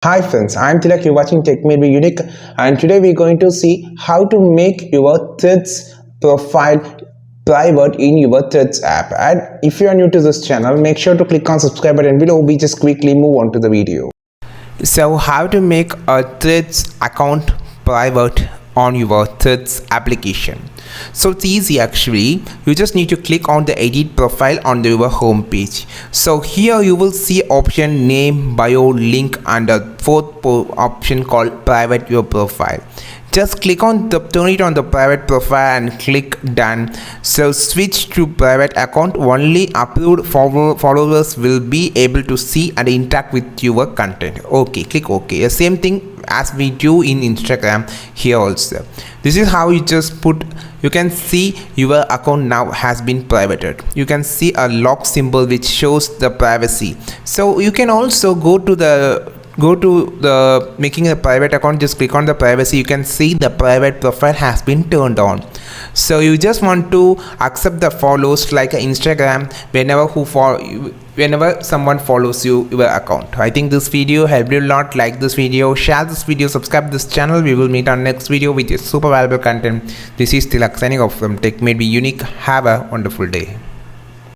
Hi friends, I am Tilak, you're watching Tech Made Me Unique, and today we're going to see how to make your Threads profile private in your Threads app. And if you are new to this channel, make sure to click on subscribe button below. We just quickly move on to the video. So how to make a Threads account private on your Threads application. So it's easy actually. You just need to click on the edit profile on your home page. So here you will see option name, bio, link, and a fourth option called private your profile. Just click on the turn it on the private profile and click done. So switch to private account. Only approved followers will be able to see and interact with your content. Okay, click OK. The same thing as we do in Instagram here also. This is how you just put. You can see your account now has been privated. You can see a lock symbol which shows the privacy. So you can also go to the making a private account. Just click on the privacy. You can see the private profile has been turned on. So you just want to accept the follows like Instagram whenever someone follows your account. I think this video helped you a lot. Like this video, share this video, subscribe this channel. We will meet on next video with super valuable content. This is Tilak signing off from Tech Made Me Unique. Have a wonderful day.